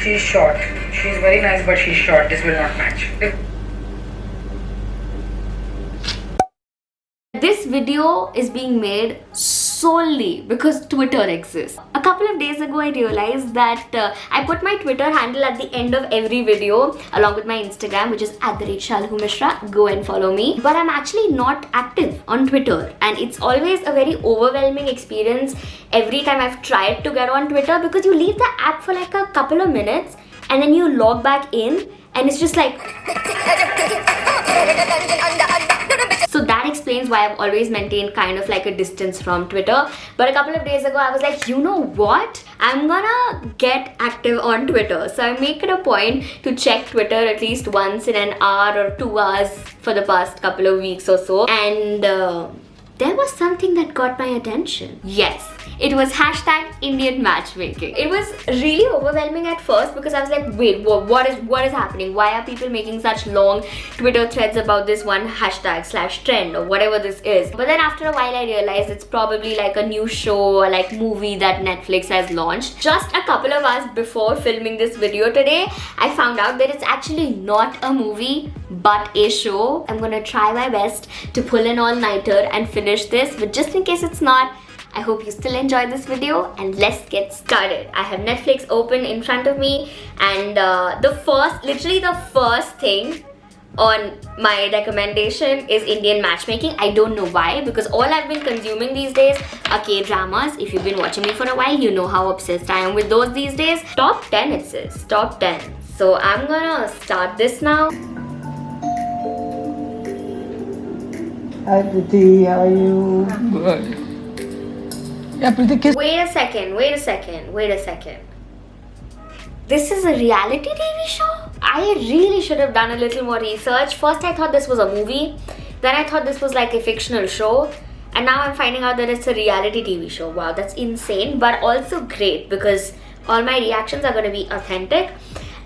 She's short. She's very nice, but she's short. This will not match. This video is being made solely because Twitter exists. A couple of days ago, I realized that I put my Twitter handle at the end of every video along with my Instagram, which is @ShalhuMishra. Go and follow me. But I'm actually not active on Twitter, and it's always a very overwhelming experience every time I've tried to get on Twitter, because you leave the app for like a couple of minutes and then you log back in and it's just like... So that explains why I've always maintained kind of like a distance from Twitter. But a couple of days ago, I was like, you know what? I'm gonna get active on Twitter. So I make it a point to check Twitter at least once in an hour or 2 hours for the past couple of weeks or so. And there was something that got my attention. Yes, it was #Indian matchmaking. It was really overwhelming at first because I was like, wait, what is happening? Why are people making such long Twitter threads about this one #/trend or whatever this is? But then after a while I realized it's probably like a new show or like movie that Netflix has launched. Just a couple of hours before filming this video today, I found out that it's actually not a movie but a show. I'm gonna try my best to pull an all-nighter and finish this, but just in case it's not, I hope you still enjoyed this video, and let's get started. I have Netflix open in front of me, and literally the first thing on my recommendation is Indian matchmaking. I don't know why, because all I've been consuming these days are K-dramas. If you've been watching me for a while, you know how obsessed I am with those these days. Top 10 it says, top 10. So I'm gonna start this now. Hi Priti, how are you? Good. Yeah, Priti, kiss. Wait a second. This is a reality TV show? I really should have done a little more research. First I thought this was a movie, then I thought this was like a fictional show, and now I'm finding out that it's a reality TV show. Wow, that's insane, but also great because all my reactions are going to be authentic.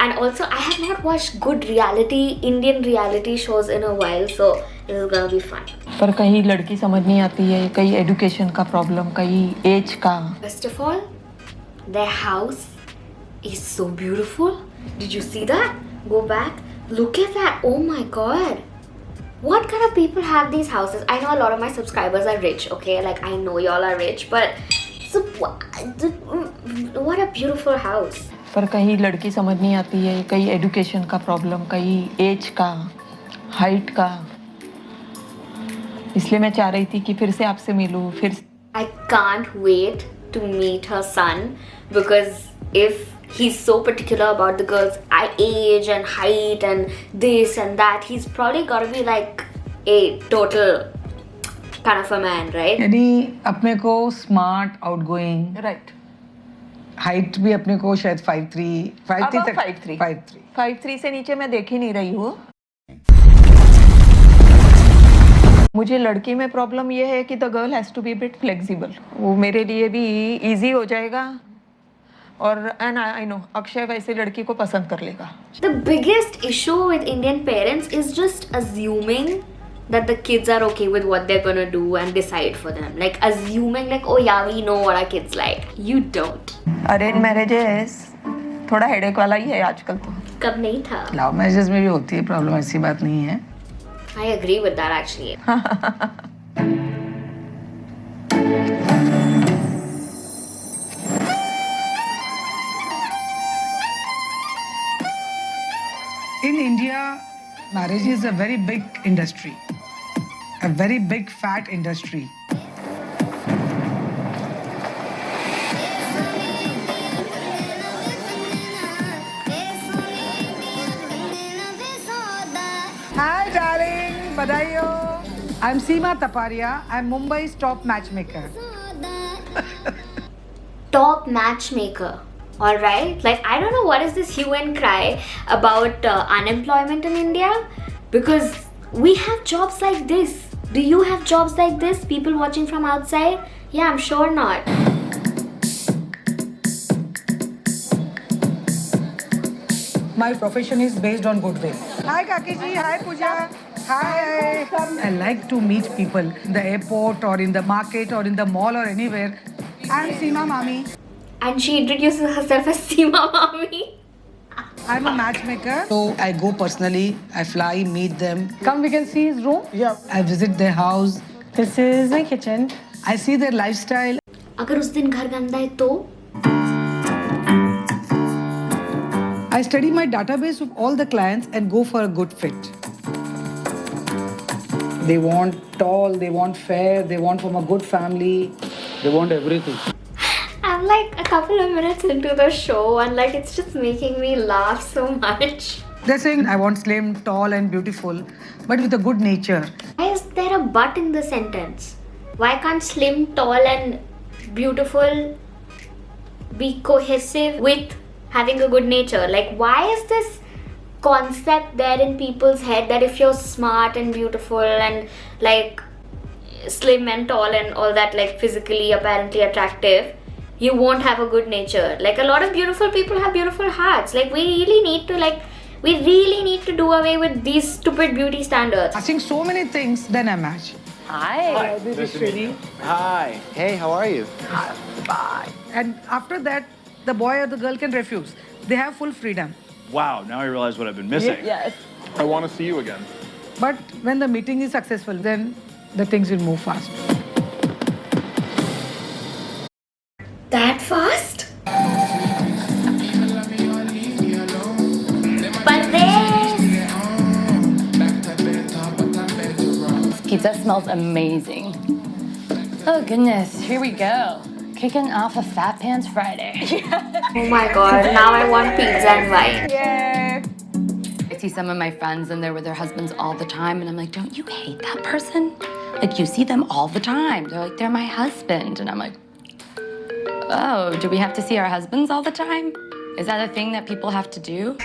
And also I have not watched good Indian reality shows in a while, so this is going to be fun. पर कहीं लड़की समझ नहीं आती है, कहीं education का problem, कहीं एज का. First of all, their house is so beautiful. Did you see that? Go back. Look at that. Oh my god. What kind of people have these houses? I know a lot of my subscribers are rich, okay? Like, I know y'all are rich, but so what a beautiful house. पर कहीं लड़की समझ नहीं आती है, कहीं education का problem, कहीं एज का, हाइट का. इसलिए मैं चाह रही थी कि फिर से आपसे मिलूं, फिर. I can't wait to meet her son, because if he's so particular about the girl's age and height and this and that, he's probably got to be like a total kind of a man, right? यानी अपने को smart, outgoing, right. Height भी अपने को शायद 5'3" 5'3" से नीचे मैं देख ही नहीं रही हूँ. मुझे लड़की में प्रॉब्लम ये है कि the girl has to be bit flexible. वो मेरे लिए भी इजी हो जाएगा, और एंड आई नो अक्षय वैसे लड़की को पसंद कर लेगा. The biggest issue with Indian parents is just assuming that the kids are okay with what they're gonna do and decide for them. Like assuming like, oh yeah, we know what our kids like. You don't. Arrange marriages थोड़ा headache वाला ही है आजकल तो. कब नहीं था. Love marriages में भी होती है प्रॉब्लम, ऐसी बात नहीं है. I agree with that actually. In India, marriage is a very big industry, a very big fat industry. Hi darling, badai ho. I'm Seema Taparia. I'm Mumbai's top matchmaker. Top matchmaker. Alright, like I don't know what is this hue and cry about unemployment in India, because we have jobs like this. Do you have jobs like this? People watching from outside? Yeah, I'm sure not. My profession is based on goodwill. Hi Kakiji, hi Pooja. Hi. I like to meet people in the airport or in the market or in the mall or anywhere. I'm Seema Mami. And she introduces herself as Seema Mami. I'm a matchmaker. So I go personally, I fly, meet them. Come, we can see his room. Yeah. I visit their house. This is my kitchen. I see their lifestyle. अगर उस दिन घर गंदा है तो I study my database of all the clients and go for a good fit. They want tall, they want fair, they want from a good family. They want everything. I'm like a couple of minutes into the show and like it's just making me laugh so much. They're saying I want slim, tall and beautiful, but with a good nature. Why is there a but in the sentence? Why can't slim, tall and beautiful be cohesive with having a good nature? Like, why is this concept there in people's head that if you're smart and beautiful and like slim and tall and all that, like physically apparently attractive, you won't have a good nature? Like, a lot of beautiful people have beautiful hearts. Like, we really need to do away with these stupid beauty standards. Asking so many things, then I match. Hi. This is Srini. Hi. Hey, how are you? Bye. And after that, the boy or the girl can refuse. They have full freedom. Wow, now I realize what I've been missing. Yes. I want to see you again. But when the meeting is successful, then the things will move fast. That fast? But this... Pizza smells amazing. Oh goodness, here we go. Kicking off a Fat Pants Friday. Oh my god, now I want pizza and wine. Yay! I see some of my friends and they're with their husbands all the time, and I'm like, don't you hate that person? Like, you see them all the time. They're like, they're my husband. And I'm like, oh, do we have to see our husbands all the time? Is that a thing that people have to do?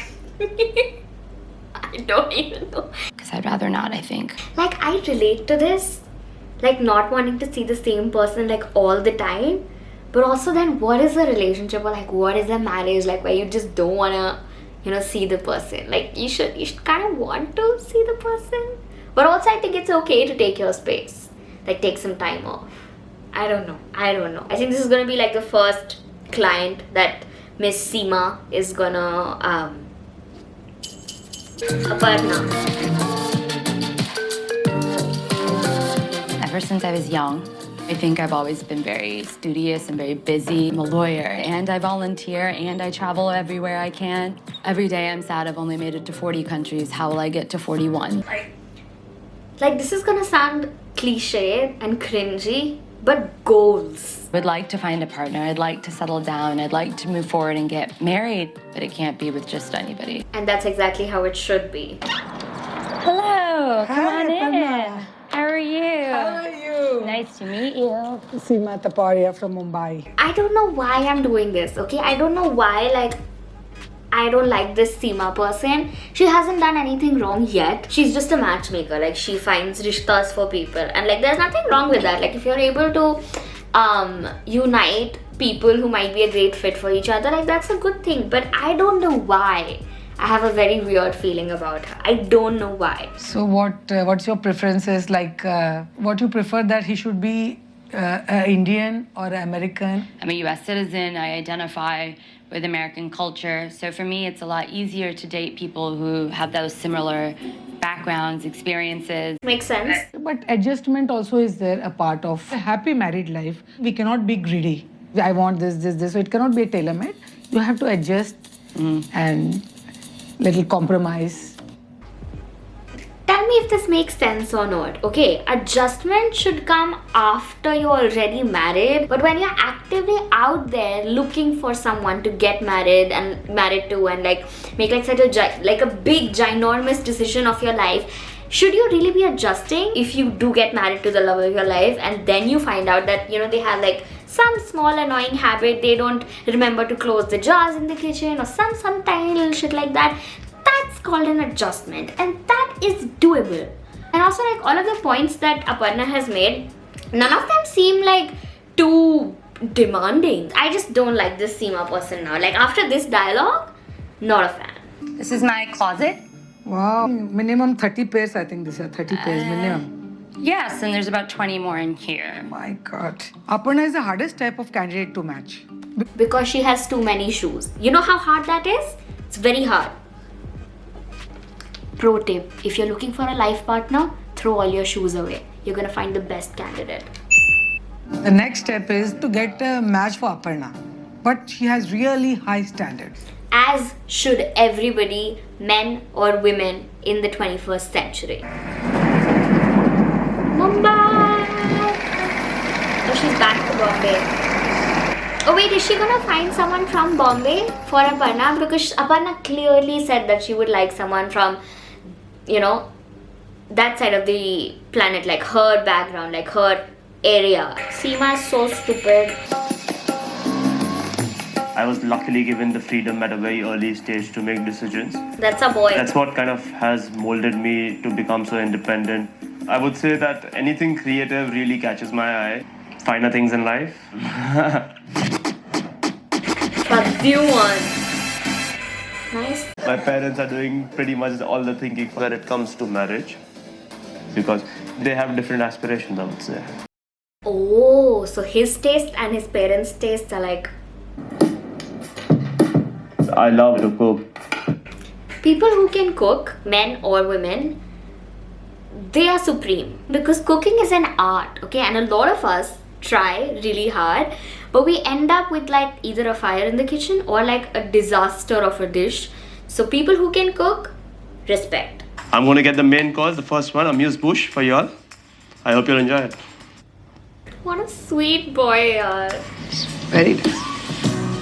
I don't even know. Because I'd rather not, I think. Like, I relate to this. Like, not wanting to see the same person like all the time. But also then, what is a relationship or like what is a marriage like where you just don't wanna, see the person? Like, you should kind of want to see the person. But also I think it's okay to take your space. Like, take some time off. I don't know. I think this is gonna be like the first client that Miss Seema is gonna Aparna. Ever since I was young, I think I've always been very studious and very busy. I'm a lawyer and I volunteer and I travel everywhere I can. Every day I'm sad I've only made it to 40 countries. How will I get to 41? Like, this is gonna sound cliche and cringy, but goals. I'd like to find a partner. I'd like to settle down. I'd like to move forward and get married, but it can't be with just anybody. And that's exactly how it should be. Hello, come on in. How are you? How are you? Nice to meet you. Seema Taparia from Mumbai. I don't know why I'm doing this, okay? I don't know why, like, I don't like this Seema person. She hasn't done anything wrong yet. She's just a matchmaker. Like, she finds rishtas for people. And, like, there's nothing wrong with that. Like, if you're able to unite people who might be a great fit for each other, like, that's a good thing. But I don't know why. I have a very weird feeling about her. I don't know why. So what's your preferences? Like, what you prefer that he should be Indian or American? I'm a US citizen. I identify with American culture. So for me, it's a lot easier to date people who have those similar backgrounds, experiences. Makes sense? But adjustment also is there a part of a happy married life. We cannot be greedy. I want this. So it cannot be a tailor-made. You have to adjust and little compromise. Tell me if this makes sense or not. Okay, adjustment should come after you're already married. But when you're actively out there looking for someone to get married to and like make like such a big ginormous decision of your life, should you really be adjusting if you do get married to the love of your life and then you find out that they have like some small annoying habit, they don't remember to close the jars in the kitchen or some tiny little shit like that? That's called an adjustment and that is doable. And also, like, all of the points that Aparna has made, none of them seem like too demanding. I just don't like this Seema person now. Like, after this dialogue, not a fan. This is my closet. Wow, minimum 30 pairs. I think these are 30 pairs minimum. Yes, and there's about 20 more in here. My God, Aparna is the hardest type of candidate to match. Because she has too many shoes. You know how hard that is? It's very hard. Pro tip, if you're looking for a life partner, throw all your shoes away. You're gonna find the best candidate. The next step is to get a match for Aparna. But she has really high standards. As should everybody, men or women in the 21st century. Mumbai! Oh, she's back to Bombay. Oh wait, is she gonna find someone from Bombay for Aparna? Because Aparna clearly said that she would like someone from, you know, that side of the planet, like her background, like her area. Seema is so stupid. I was luckily given the freedom at a very early stage to make decisions. That's a boy. That's what kind of has molded me to become so independent. I would say that anything creative really catches my eye. Finer things in life. But you want. Nice. My parents are doing pretty much all the thinking when it comes to marriage because they have different aspirations, I would say. Oh, so his taste and his parents' tastes are like. I love to cook. People who can cook, men or women, they are supreme because cooking is an art, okay? And a lot of us try really hard, but we end up with like either a fire in the kitchen or like a disaster of a dish. So people who can cook, respect. I'm going to get the main course, the first one, amuse bush for y'all. I hope you'll enjoy it. What a sweet boy, yaar. Very nice.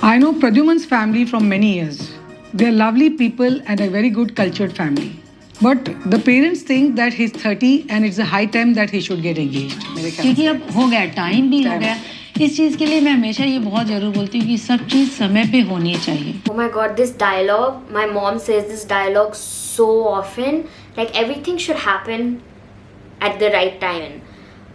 I know Pradyuman's family from many years. They're lovely people and a very good cultured family. But the parents think that he's 30 and it's a high time that he should get engaged. मेरे ख्याल क्योंकि अब हो गया, time भी हो गया. इस चीज़ के लिए मैं हमेशा ये बहुत ज़रूर बोलती हूँ कि सब चीज़ समय पे होनी चाहिए. Oh my god, this dialogue, my mom says this dialogue so often. Like everything should happen at the right time.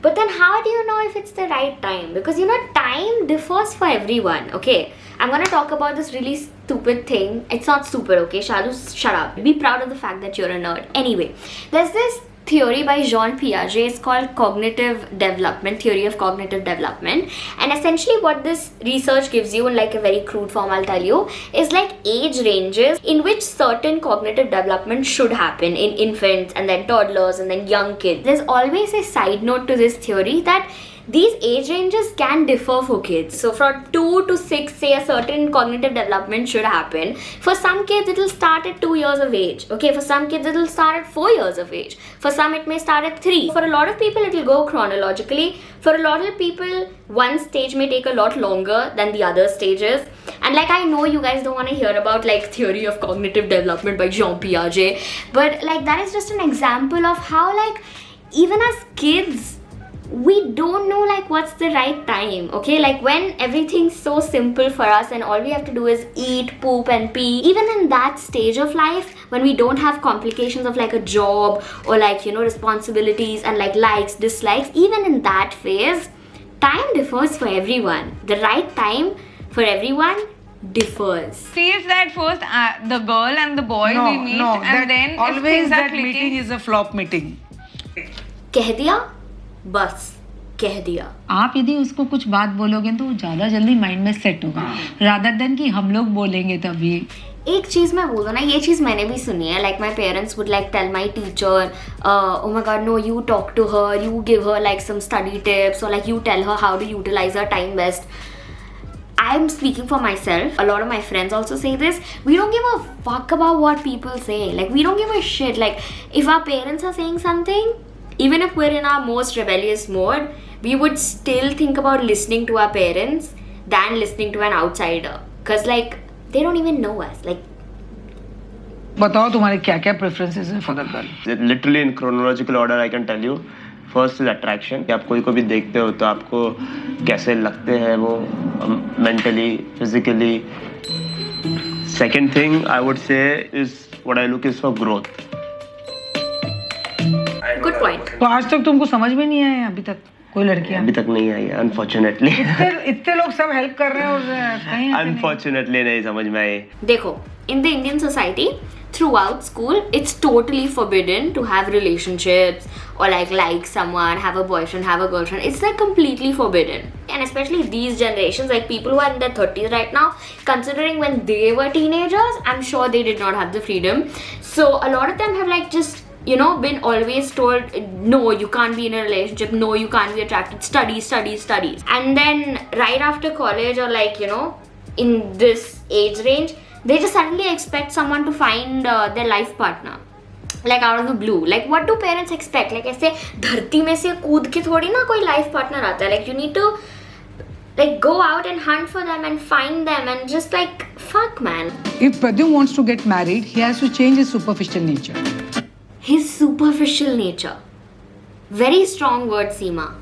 But then how do you know if it's the right time? Because you know, time differs for everyone, okay? I'm gonna talk about this really stupid thing. It's not stupid, okay? Shalu, shut up. Be proud of the fact that you're a nerd. Anyway, there's this theory by Jean Piaget. It's called cognitive development, theory of cognitive development. And essentially what this research gives you in like a very crude form, I'll tell you, is like age ranges in which certain cognitive development should happen in infants and then toddlers and then young kids. There's always a side note to this theory that these age ranges can differ for kids. So from 2 to 6, say a certain cognitive development should happen. For some kids, it will start at 2 years of age. Okay, for some kids, it will start at 4 years of age. For some, it may start at 3. For a lot of people, it will go chronologically. For a lot of people, one stage may take a lot longer than the other stages. And like, I know you guys don't want to hear about like theory of cognitive development by Jean Piaget, but like that is just an example of how like even as kids, we don't know like what's the right time, okay? Like when everything's so simple for us and all we have to do is eat, poop and pee, even in that stage of life when we don't have complications of like a job or like, you know, responsibilities and like likes, dislikes, even in that phase, time differs for everyone. The right time for everyone differs. Feels that first the girl and the boy we meet and then if always things are that clicking. meeting is a flop meeting. कह दिया बस कह दिया. आप यदि उसको कुछ बात बोलोगे तो वो ज़्यादा जल्दी माइंड में सेट होगा रादर देन कि हम लोग बोलेंगे तभी. एक चीज़ मैं बोल दूँ ना, ये चीज़ मैंने भी सुनी है. Like my parents would like tell my teacher, oh my god no, you talk to her, you give her like some study tips or like you tell her how to utilize her time best. I'm speaking for myself. A lot of my friends also say this. We don't give a fuck about what people say. Like we don't give a shit. Like if our parents are saying something, even if we're in our most rebellious mode, we would still think about listening to our parents than listening to an outsider. Because like, they don't even know us. Like, बताओ तुम्हारे क्या क्या preferences हैं for the girl? Literally in chronological order, I can tell you. First is attraction. कि आप कोई को भी देखते हो तो आपको कैसे लगते हैं वो mentally, physically. Second thing I would say is what I look is for growth. good point. तो आज तक तुमको समझ में नहीं आया अभी तक कोई लड़कियां? अभी तक नहीं आई अनफॉर्चुनेटली. इतने लोग सब हेल्प कर रहे हैं और कहीं अनफॉर्चुनेटली नहीं समझ में आई. देखो, in the Indian society, throughout school, it's totally forbidden to have relationships or like someone, have a boyfriend, have a girlfriend. It's like completely forbidden. And especially these generations, like people who are in their 30s right now, considering when they were teenagers, I'm sure they did not have the freedom. So a lot of them have like just, you know, been always told, no, you can't be in a relationship, no, you can't be attracted, studies. And then right after college or like, you know, in this age range, they just suddenly expect someone to find their life partner. Like out of the blue. Like what do parents expect? Like ऐसे धरती में से कूद के थोड़ी ना कोई life partner आता है. Like you need to like go out and hunt for them and find them and just like fuck man. If Pradyum wants to get married, he has to change his superficial nature. His superficial nature. Very strong word, Seema.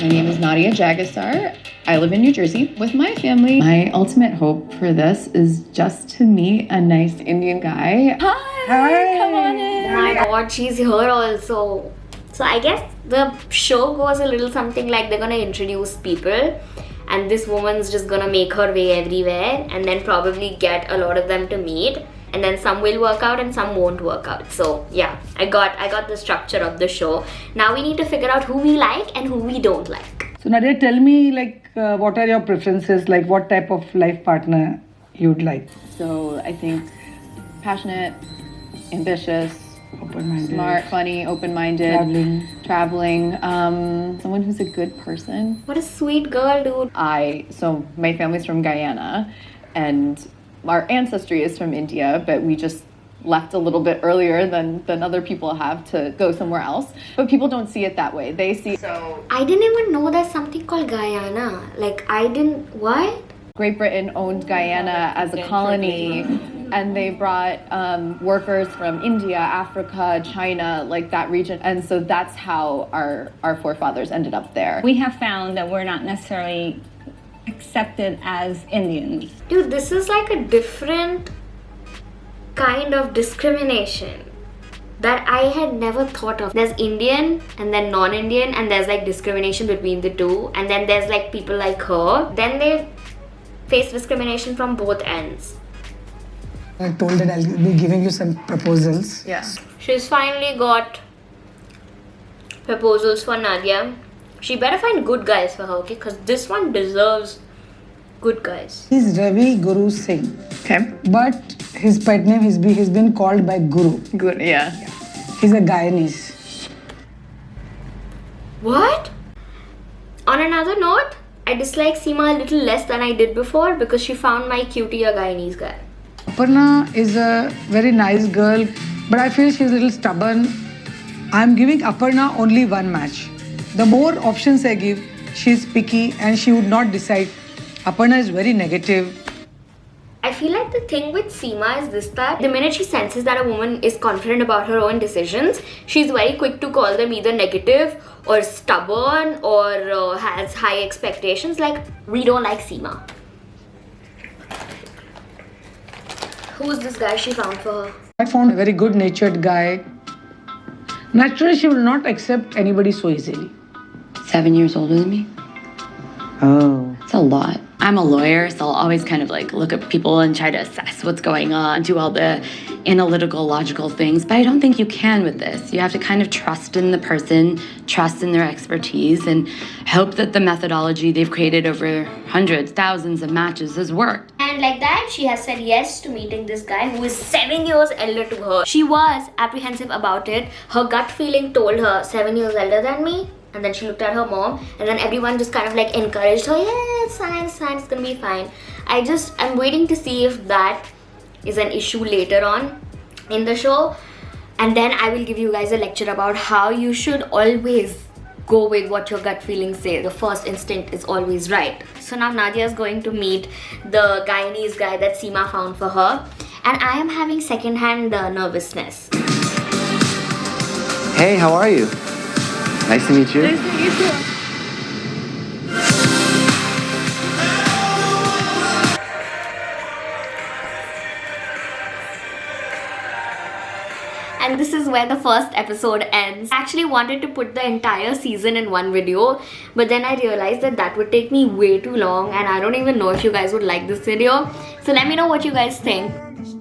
My name is Nadia Jagasar. I live in New Jersey with my family. My ultimate hope for this is just to meet a nice Indian guy. Hi, come on in. My god, she's here also. So I guess the show goes a little something like they're gonna introduce people and this woman's just gonna make her way everywhere and then probably get a lot of them to meet. And then some will work out and some won't work out. So yeah, I got the structure of the show. Now we need to figure out who we like and who we don't like. So Nadia, tell me what are your preferences? Like what type of life partner you'd like? So I think passionate, ambitious, Open-minded. smart, funny, open-minded, traveling, someone who's a good person. What a sweet girl, dude. So my family's from Guyana and our ancestry is from India, but we just left a little bit earlier than other people have to go somewhere else. But people don't see it that way. They see I didn't even know there's something called Guyana. Like what? Great Britain owned Guyana as a colony, and they brought workers from India, Africa, China, like that region. And so that's how our forefathers ended up there. We have found that we're not necessarily accepted as Indians. Dude, this is like a different kind of discrimination that I had never thought of. There's Indian and then non-Indian and there's like discrimination between the two, and then there's like people like her. Then they face discrimination from both ends. I told that I'll be giving you some proposals. Yeah. She's finally got proposals for Nadia. She better find good guys for her, okay? Because this one deserves good guys. He's Ravi Guru Singh. Okay. But his pet name, he's been called by Guru. Good. Yeah. He's a Guyanese. What? On another note, I dislike Seema a little less than I did before because she found my cutie a Guyanese guy. Aparna is a very nice girl, but I feel she's a little stubborn. I'm giving Aparna only one match. The more options I give, she's picky and she would not decide. Aparna is very negative. I feel like the thing with Seema is this, that the minute she senses that a woman is confident about her own decisions, she's very quick to call them either negative or stubborn or has high expectations. Like, we don't like Seema. Who's this guy she found for her? I found a very good-natured guy. Naturally, she will not accept anybody so easily. 7 years older than me. Oh. It's a lot. I'm a lawyer, so I'll always kind of like look at people and try to assess what's going on, do all the analytical, logical things. But I don't think you can with this. You have to kind of trust in the person, trust in their expertise, and hope that the methodology they've created over hundreds, thousands of matches has worked. And like that, she has said yes to meeting this guy who is 7 years elder to her. She was apprehensive about it. Her gut feeling told her 7 years elder than me. And then she looked at her mom, and then everyone just kind of like encouraged her. Yeah, it's fine, it's gonna be fine. I'm waiting to see if that is an issue later on in the show. And then I will give you guys a lecture about how you should always go with what your gut feelings say. The first instinct is always right. So now Nadia is going to meet the Guyanese guy that Seema found for her. And I am having secondhand nervousness. Hey, how are you? Nice to meet you. Nice to meet you too. And this is where the first episode ends. I actually wanted to put the entire season in one video, but then I realized that would take me way too long, and I don't even know if you guys would like this video. So let me know what you guys think. East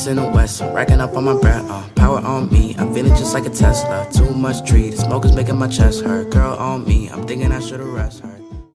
and the west, I'm racking up on my bread, power on me, I'm feeling just like a Tesla. Too much tree, the smoke is making my chest hurt. Girl on me, I'm thinking I should've rest her.